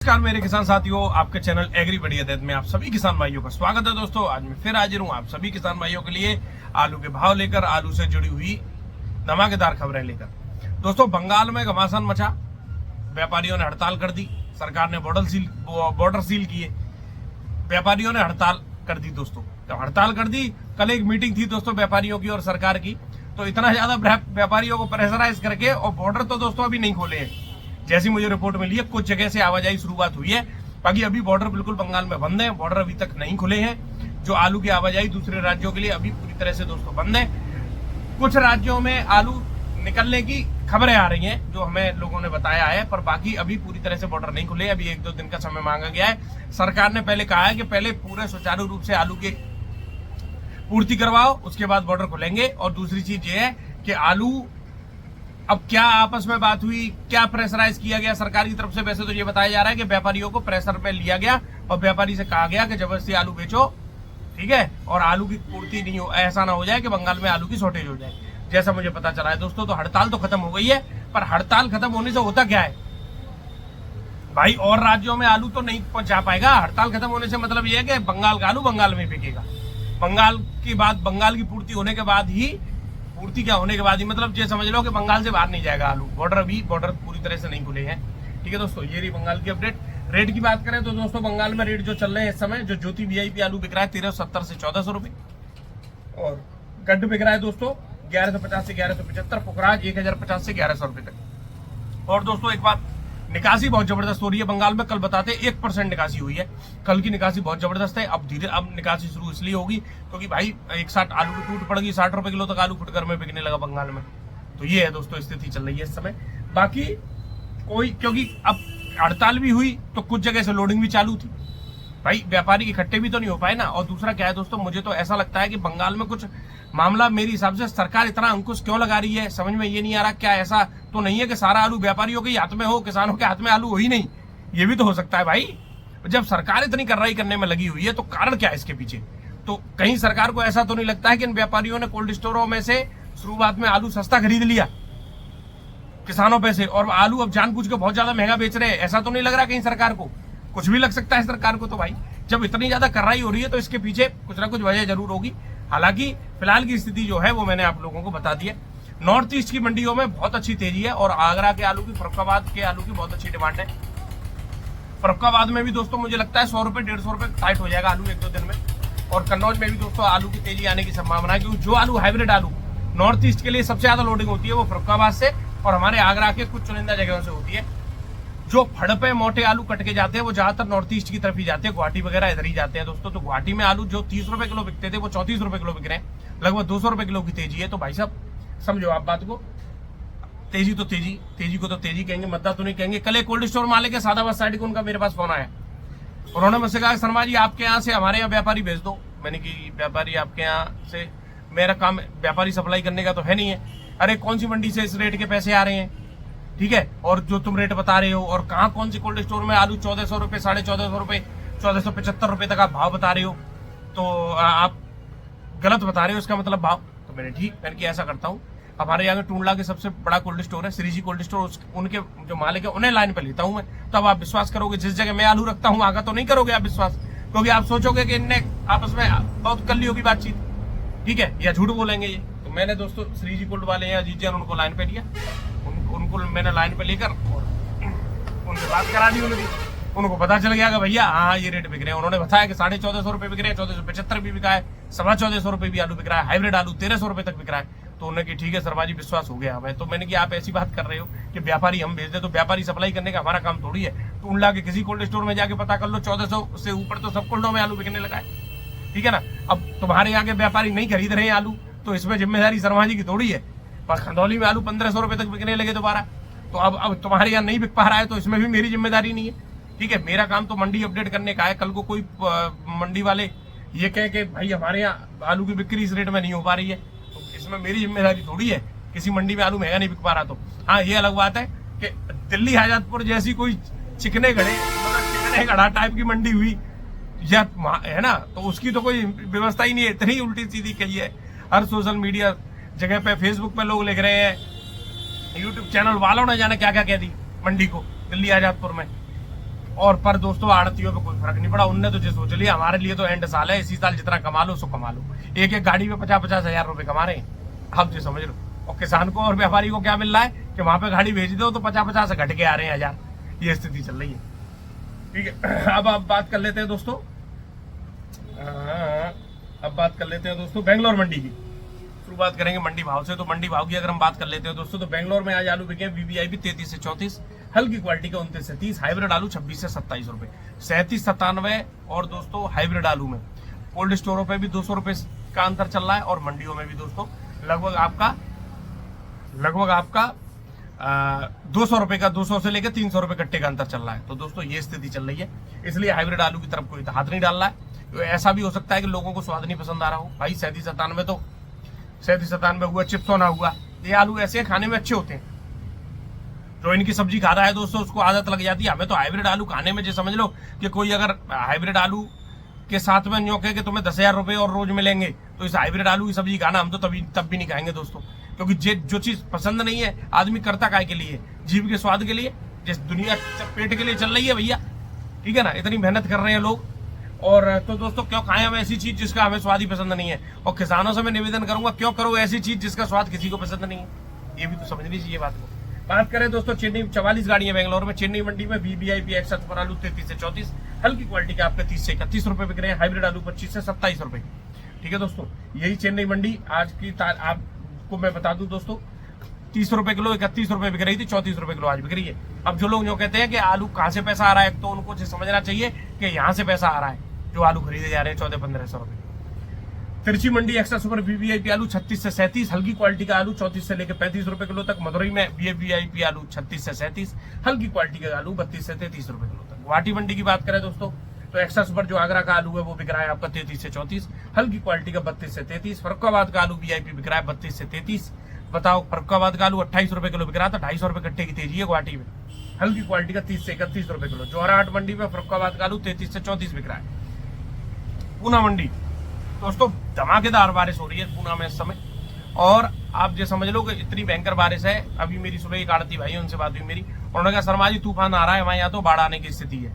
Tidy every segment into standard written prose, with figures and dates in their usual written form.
नमस्कार मेरे किसान साथियों, आपके चैनल एग्री बढ़िया देत में आप सभी किसान भाइयों का स्वागत है। दोस्तों आज मैं फिर हाजिर हूँ आप सभी किसान भाइयों के लिए आलू के भाव लेकर, आलू से जुड़ी हुई धमाकेदार खबरें लेकर। दोस्तों बंगाल में घमासान मचा, व्यापारियों ने हड़ताल कर दी, सरकार ने बॉर्डर सील किए, व्यापारियों ने हड़ताल कर दी। दोस्तों तो हड़ताल कर दी। कल एक मीटिंग थी दोस्तों व्यापारियों की और सरकार की, तो इतना ज्यादा व्यापारियों को प्रेशराइज करके, और बॉर्डर तो दोस्तों अभी नहीं खोले हैं जैसी मुझे रिपोर्ट मिली है। कुछ जगह से आवाजाही शुरुआत हुई है, बाकी अभी बॉर्डर बिल्कुल बंगाल में बंद है, बॉर्डर अभी तक नहीं खुले हैं। जो आलू की आवाजाही दूसरे राज्यों के लिए अभी पूरी तरह से दोस्तों बंद है। कुछ राज्यों में आलू निकलने की खबरें आ रही हैं जो हमें लोगों ने बताया है, पर बाकी अभी पूरी तरह से बॉर्डर नहीं खुले। अभी 1-2 दिन का समय मांगा गया है। सरकार ने पहले कहा है कि पहले पूरे सुचारू रूप से आलू की पूर्ति करवाओ, उसके बाद बॉर्डर खुलेंगे। और दूसरी चीज ये है कि आलू अब क्या आपस में बात हुई, क्या प्रेशराइज किया गया सरकार की तरफ से। वैसे तो ये बताया जा रहा है कि व्यापारियों को प्रेशर में लिया गया और व्यापारी से कहा गया कि जबरदस्ती आलू बेचो, ठीक है, और आलू की पूर्ति नहीं हो, ऐसा ना हो जाए कि बंगाल में आलू की शॉर्टेज हो जाए, जैसा मुझे पता चला है। दोस्तों तो हड़ताल तो खत्म हो गई है, पर हड़ताल खत्म होने से होता क्या है भाई, और राज्यों में आलू तो नहीं पहुंचा पाएगा। हड़ताल खत्म होने से मतलब यह है कि बंगाल का आलू बंगाल में बिकेगा। बंगाल की बात, बंगाल की पूर्ति होने के बाद ही, पूर्ति क्या होने के बाद ही, मतलब ये समझ लो कि बंगाल से बाहर नहीं जाएगा आलू। बॉर्डर पूरी तरह से नहीं खुले हैं। ठीक है दोस्तों, ये रही बंगाल की अपडेट। रेट की बात करें तो दोस्तों बंगाल में रेट जो चल रहे हैं इस समय, जो ज्योति वीआईपी आलू बिक रहा है 1370 से 1400 रुपए, और गड्ढ बिक रहा है दोस्तों 1150 से 1175, पुखराज 1050 से 1100 रुपए तक। और दोस्तों एक बात, निकासी बहुत जबरदस्त हो रही है बंगाल में। कल बताते 1% निकासी हुई है, कल की निकासी बहुत जबरदस्त है। अब निकासी शुरू इसलिए होगी क्योंकि भाई एक साथ आलू की टूट पड़ गई, 60 रुपए किलो तक आलू फुटकर में बिकने लगा बंगाल में। तो ये है दोस्तों स्थिति चल रही है इस समय। बाकी कोई, क्योंकि अब हड़ताल भी हुई तो कुछ जगह से लोडिंग भी चालू थी, भाई व्यापारी इकट्ठे भी तो नहीं हो पाए ना। और दूसरा क्या है दोस्तों, मुझे तो ऐसा लगता है कि बंगाल में कुछ मामला, मेरे हिसाब से सरकार इतना अंकुश क्यों लगा रही है समझ में ये नहीं आ रहा। क्या ऐसा तो नहीं है कि सारा आलू व्यापारियों के हाथ में हो, किसानों के हाथ में आलू हो ही नहीं? ये भी तो हो सकता है भाई। जब सरकार इतनी कार्रवाई करने में लगी हुई है तो कारण क्या है इसके पीछे? तो कहीं सरकार को ऐसा तो नहीं लगता है कि इन व्यापारियों ने कोल्ड स्टोरों में से शुरुआत में आलू सस्ता खरीद लिया किसानों पे से, और आलू अब जानबूझ के बहुत ज्यादा महंगा बेच रहे हैं? ऐसा तो नहीं लग रहा कहीं सरकार को? कुछ भी लग सकता है सरकार को। तो भाई जब इतनी ज्यादा कार्रवाई हो रही है तो इसके पीछे कुछ ना कुछ वजह जरूर होगी। हालांकि फिलहाल की स्थिति जो है वो मैंने आप लोगों को बता दी है। नॉर्थ ईस्ट की मंडियों में बहुत अच्छी तेजी है, और आगरा के आलू की, फरुखाबाद के आलू की बहुत अच्छी डिमांड है। फरुखाबाद में भी दोस्तों मुझे लगता है 100 रुपए 150 रुपए टाइट हो जाएगा आलू 1-2 दिन में। और कन्नौज में भी दोस्तों आलू की तेजी आने की संभावना है, क्योंकि जो आलू हाइब्रिड आलू नॉर्थ ईस्ट के लिए सबसे ज्यादा लोडिंग होती है वो फरुखाबाद से और हमारे आगरा के कुछ चुनिंदा जगहों से होती है। जो फड़ पे मोटे आलू कट के जाते हैं वो ज्यादातर नॉर्थ ईस्ट की तरफ ही जाते हैं, गुवाहाटी वगैरह इधर ही जाते हैं दोस्तों। तो गुवाहाटी में आलू जो 30 रुपए किलो बिकते थे वो 34 रुपए किलो बिक रहे हैं, लगभग 200 रुपए किलो की तेजी है। तो भाई साहब समझो आप बात को, तेजी तो तेजी को तो तेजी कहेंगे, मद्दा तो नहीं कहेंगे। कल एक कोल्ड स्टोर मालिक है सादाबाद साइड को, उनका मेरे पास फोन आया, उन्होंने मुझसे कहा शर्मा जी आपके यहाँ से हमारे यहाँ व्यापारी भेज दो। मैंने कि व्यापारी आपके यहाँ से, मेरा काम व्यापारी सप्लाई करने का तो है नहीं है। अरे कौन सी मंडी से इस रेट के पैसे आ रहे हैं, ठीक है, और जो तुम रेट बता रहे हो, और कहाँ कौन सी कोल्ड स्टोर में आलू 1400 रुपए, 1450 रुपए, 1475 रुपए तक आप भाव बता रहे हो, तो आप गलत बता रहे हो इसका मतलब भाव। तो मैंने कि ऐसा करता हूँ, हमारे यहाँ टूंडला के सबसे बड़ा कोल्ड स्टोर है श्रीजी कोल्ड स्टोर, उनके जो मालिक है उन्हें लाइन पे लेता हूँ मैं। तब आप विश्वास करोगे, जिस जगह मैं आलू रखता हूँ आगा तो नहीं करोगे आप विश्वास, क्योंकि आप सोचोगे कि इनने आपस में बहुत कर ली होगी बातचीत, ठीक है, या झूठ बोलेंगे ये। तो मैंने दोस्तों श्रीजी कोल्ड वाले या जीजन उनको लाइन पे लिया, उनको मैंने लाइन पे लेकर और उनसे बात करा दी। उनको पता चल गया कि भैया हाँ ये रेट बिक रहे हैं। उन्होंने बताया कि 1450 रुपए बिक रहे हैं, 1475 भी बिका है, 1425 रुपए भी आलू बिक रहा है, हाइब्रिड आलू 1300 रुपए तक बिक रहा है। तो उन्होंने कि ठीक है शर्मा जी विश्वास हो गया हमें। तो मैंने कि आप ऐसी बात कर रहे हो कि व्यापारी हम भेज दे, तो व्यापारी सप्लाई करने का हमारा काम थोड़ी है। टूंडला के किसी कोल्ड स्टोर में जाके पता कर लो, 1400 से ऊपर तो सब कोल्डों में आलू बिकने लगा है, ठीक है ना। अब तुम्हारे यहाँ के व्यापारी नहीं खरीद रहे हैं आलू, तो इसमें जिम्मेदारी शर्मा जी की थोड़ी है। पर खंदौली में आलू 1500 रुपए तक बिकने लगे दोबारा, तो अब तुम्हारे यहाँ नहीं बिक पा रहा है, तो इसमें भी मेरी जिम्मेदारी नहीं है, ठीक है। मेरा काम तो मंडी अपडेट करने का है। कल को कोई मंडी वाले ये कहे कि भाई हमारे यहाँ आलू की बिक्री इस रेट में नहीं हो पा रही है, तो इसमें मेरी जिम्मेदारी थोड़ी है किसी मंडी में आलू महंगा नहीं बिक पा रहा। तो हाँ ये अलग बात है कि दिल्ली हाजातपुर जैसी कोई चिकने घड़ा टाइप की मंडी हुई या है ना, तो उसकी तो कोई व्यवस्था ही नहीं है। इतनी उल्टी सीधी कही है हर सोशल मीडिया जगह पे, फेसबुक पे लोग लिख रहे हैं, यूट्यूब चैनल वालों ने जाने क्या क्या कह दी मंडी को दिल्ली आजादपुर में। और पर दोस्तों आड़तियों पे कोई फर्क नहीं पड़ा। उनने तो जो सोच लिया हमारे लिए तो एंड साल है, इसी साल जितना कमा लो सो कमा लो। एक एक गाड़ी में 50-50 हजार रुपए कमा रहे हैं, आप जो समझ लो। और किसान को और व्यापारी को क्या मिल रहा है कि वहां पे गाड़ी भेज दो तो 50-50 घट के आ रहे हैं हजार। ये स्थिति चल रही है। ठीक है, अब आप बात कर लेते हैं दोस्तों, बेंगलोर मंडी की। शुरुआत करेंगे मंडी भाव से। तो मंडी भाव की अगर हम बात कर लेते हैं दोस्तों, तो बेंगलोर में आज आलू बिके वीवीआईपी 33 से 34, हल्की क्वालिटी का 29 से 30, हाइब्रिड आलू 26 से 27 रुपए, 37-97। और दोस्तों हाइब्रिड आलू में कोल्ड स्टोरों पे भी 200 रुपए का अंतर चल रहा है और मंडियों में भी दोस्तों लगभग आपका 200 रुपए का, 200 से लेकर 300 रुपए कट्टे का अंतर चल रहा है। तो दोस्तों ये स्थिति चल रही है, इसलिए हाइब्रिड आलू की तरफ कोई हाथ नहीं डाल रहा है। तो ऐसा भी हो सकता है कि लोगों को स्वाद नहीं पसंद आ रहा हो। भाई 37-97 तो 37-97 हुआ, चिप्सो ना हुआ, ये आलू ऐसे खाने में अच्छे होते हैं। जो इनकी सब्जी खा रहा है दोस्तों उसको आदत लग जाती है। हमें तो हाइब्रिड आलू खाने में, जो समझ लो कि कोई अगर हाइब्रिड आलू के साथ में न्यों कहे कि तुम्हें 10,000 रुपए और रोज मिलेंगे, तो इस हाइब्रिड आलू की सब्जी खाना हम तो तब भी नहीं खाएंगे दोस्तों। क्योंकि जो चीज पसंद नहीं है आदमी करता काय के लिए, जीभ के स्वाद के लिए। जिस दुनिया पेट के लिए चल रही है भैया, ठीक है ना, इतनी मेहनत कर रहे हैं लोग। और तो दोस्तों क्यों खाएं हम ऐसी चीज जिसका हमें स्वाद ही पसंद नहीं है। और किसानों से मैं निवेदन करूंगा, क्यों करो ऐसी चीज जिसका स्वाद किसी को पसंद नहीं है। ये भी तो समझनी चाहिए बात को। बात करें दोस्तों चेन्नई, 44 गाड़ियां बेंगलोर में। चेन्नई मंडी में वीवीआईपी एक्स्ट्रा सुपर आलू 33 से 34, हल्की क्वालिटी के आपके 30 से 31 रुपए बिक रहे हैं, हाइब्रिड आलू 25 से 27 रुपए। ठीक है दोस्तों, यही चेन्नई मंडी आज की आपको मैं बता दूं दोस्तों, 30 रुपए किलो 31 रुपए बिक रही थी, 34 रुपए किलो आज बिक रही है। अब जो लोग जो कहते हैं कि आलू कहाँ से पैसा आ रहा है, तो उनको समझना चाहिए कि यहाँ से पैसा आ रहा है, जो आलू खरीदे जा रहे हैं 1400-1500 रुपए। तिरछी मंडी एक्स्ट्रा सुपर वीवीआईपी आलू 36 से 37, हल्की क्वालिटी का आलू 34 से लेकर 35 रुपए किलो तक। मदुरई में वीवीआईपी आलू 36 से 37, हल्की क्वालिटी का आलू 32 से 33 रुपए किलो तक। गुवाहाटी मंडी की बात करें दोस्तों, तो एक्स्ट्रा सुपर जो आगरा का आलू है वो बिक रहा है आपका 33 से 34, हल्की क्वालिटी का 32 से 33। फरुखाबाद का आलू वीआईपी बिक रहा है 32 से 33। बताओ, फरुखाबाद का आलू 28 रुपए किलो बिक रहा था, 250 रुपए कट्टे की तेजी है गुवाहाटी में। हल्की क्वालिटी का 30 से 31 रुपए किलो। जोराहाट मंडी में फरुखाबाद का आलू 33 से 34 बिक रहा है। पूना मंडी दोस्तों, धमाकेदार बारिश हो रही है पूना में इस समय। और आप जो समझ लो कि इतनी भयंकर बारिश है। अभी मेरी सुबह एक आड़ती भाई उनसे बात हुई मेरी, उन्होंने कहा शर्मा जी तूफान आ रहा है, हमारे यहाँ तो बाढ़ आने की स्थिति है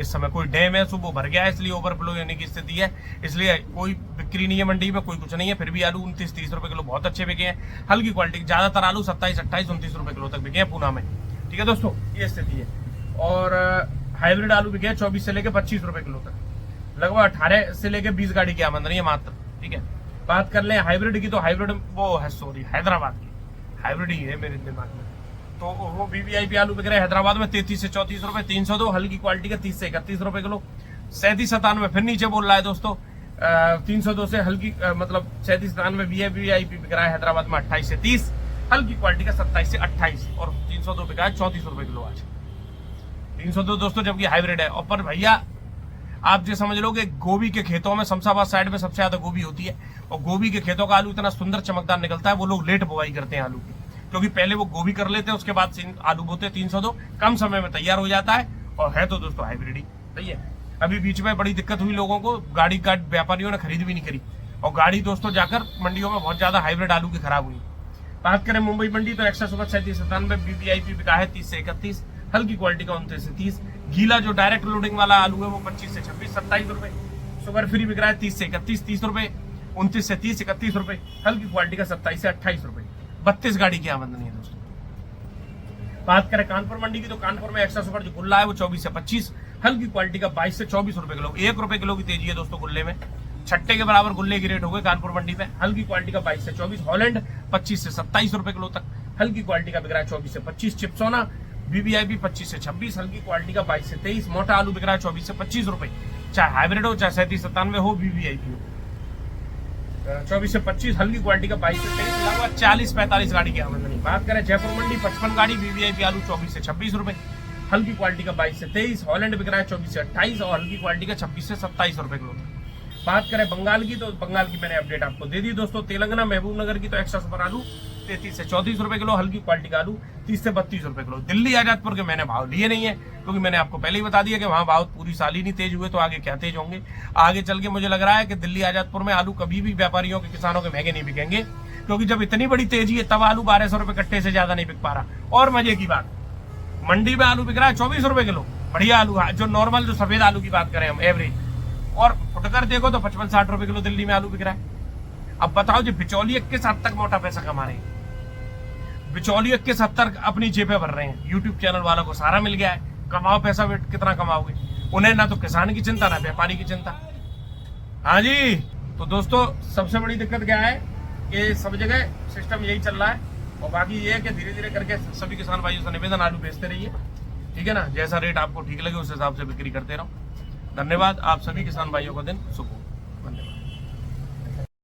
इस समय। कोई डैम है सुबह भर गया है, इसलिए ओवरफ्लो होने की स्थिति है, इसलिए कोई बिक्री नहीं है मंडी में, कोई कुछ नहीं है। फिर भी आलू 29-30 रुपए किलो बहुत अच्छे बिके हैं। हल्की क्वालिटी ज्यादातर आलू 27-28-29 रुपए किलो तक बिके हैं पूना में। ठीक है दोस्तों, ये स्थिति है। और हाइब्रिड आलू बिके हैं 24 से लेकर 25 रुपए किलो तक। लगभग 18 से लेकर 20 गाड़ी की आमदनी है मात्र। ठीक है, बात कर लें हाइब्रिड की, तो हाइब्रिड वो है हैदराबाद की हाइब्रिड ही है मेरे दिमाग में। तो वो वीवीआईपी आलू बिक रहे हैं हैदराबाद में 33 से 34 रुपए, 302, हल्की क्वालिटी का 30 से 31 रुपए किलो। 37-97 फिर नीचे बोल रहा है दोस्तों, 302 से हल्की मतलब 37-97 वीवीआईपी बिक रहा है हैदराबाद में 28 से 30, हल्की क्वालिटी का 27 से 28। और 302 बिका है 34 रुपए किलो आज। 302 दोस्तों जबकि हाइब्रिड है। और पर भैया आप जो समझ लो कि गोभी के खेतों में, शमशाबाद साइड में सबसे ज्यादा गोभी होती है, और गोभी के खेतों का आलू इतना सुंदर चमकदार निकलता है। वो लोग लेट बुआई करते हैं आलू की, क्योंकि पहले वो गोभी कर लेते हैं, उसके बाद आलू बोते हैं। 302 कम समय में तैयार हो जाता है, और है तो दोस्तों हाइब्रिड ही सही है। अभी बीच में बड़ी दिक्कत हुई लोगों को, गाड़ी का व्यापारियों ने खरीद भी नहीं करी, और गाड़ी दोस्तों जाकर मंडियों में बहुत ज्यादा हाइब्रिड आलू की खराब हुई। बात करें मुंबई मंडी, तो एक्स्ट्रा सुपर 37-97 वीवीआईपी बिका है 30 से 31, हल्की क्वालिटी का 29 से 30। गीला जो डायरेक्ट लोडिंग वाला आलू है वो 25 से 26, 27 रुपए। शुगर फ्री बिक रहा है 30 से 31, 30 रुपए, 29 से 30, 31 रुपए, हल्की क्वालिटी का 27 से 28 रुपए। 32 गाड़ी की आमदनी है दोस्तों। बात करें कानपुर मंडी की, तो कानपुर में एक्स्ट्रा सुपर जो गुल्ला है वो 24 से 25, हल्की क्वालिटी का 22 से 24 रुपए किलो। 1 रुपए किलो की तेजी है दोस्तों गुल्ले में। छट्टे के बराबर गुल्ले की रेट हो गए कानपुर मंडी में। हल्की क्वालिटी का 22 से 24, हॉलैंड 25 से 27 रुपए किलो तक, हल्की क्वालिटी का बिक रहा है 24 से 25। चिप्सोना वीवीआईपी 25 से 26, हल्की क्वालिटी का 22 से 23। मोटा आलू बिक रहा है 24 से 25 रुपए, चाहे हाइब्रिड हो चाहे 37-97 हो, वीवीआईपी हो। 24 से 25, हल्की क्वालिटी का 22 से 23, लगभग 40-45 गाड़ी की आमदनी। बात करें जयपुर मंडी, 55 गाड़ी वीवीआईपी आलू 24 से 26 रुपए, हल्की क्वालिटी का 22 से 23। हॉलैंड बिक रहा है 24 से 28, और हल्की क्वालिटी का 26 से 27 रुपए किलो तक। बात करें बंगाल की, तो बंगाल की मैंने अपडेट आपको दे दी दोस्तों। तेलंगाना महबूब नगर की, तो एक्स्ट्रा सुपर आलू 33 से 34 रुपए किलो, हल्की क्वालिटी का आलू 30 से 32 रुपए किलो। दिल्ली आजादपुर के मैंने भाव लिए नहीं है, क्योंकि मैंने आपको पहले ही बता दिया कि वहां भाव पूरी साल ही नहीं तेज हुए, तो आगे क्या तेज होंगे। आगे चल के मुझे लग रहा है कि दिल्ली आजादपुर में आलू कभी भी व्यापारियों के, किसानों के महंगे नहीं बिकेंगे, क्योंकि जब इतनी बड़ी तेजी है तब आलू 1200 रुपए कट्टे से ज्यादा नहीं बिक पा रहा। और मजे की बात, मंडी में आलू बिक रहा है 24 रुपए किलो, बढ़िया आलू, जो नॉर्मल जो सफेद आलू की बात करें हम एवरेज, और फुटकर देखो तो 55-60 रुपए किलो दिल्ली में आलू बिक रहा है। अब बताओ जी बिचौलिए किस हद तक मोटा पैसा कमा रहे हैं, बिचौलिए किस हद तक अपनी जेबें भर रहे हैं। यूट्यूब चैनल वालों को सारा मिल गया है, कमाओ पैसा, कितना कमाओगे। उन्हें ना तो किसान की चिंता ना व्यापारी की चिंता। हाँ जी, तो दोस्तों सबसे बड़ी दिक्कत क्या है कि सब जगह सिस्टम यही चल रहा है। और बाकी ये है कि धीरे धीरे करके सभी किसान भाइयों से निवेदन, आलू बेचते रहिए, ठीक है ना। जैसा रेट आपको ठीक लगे उस हिसाब से बिक्री करते रहो। धन्यवाद। आप सभी किसान भाइयों का दिन शुभ हो। धन्यवाद।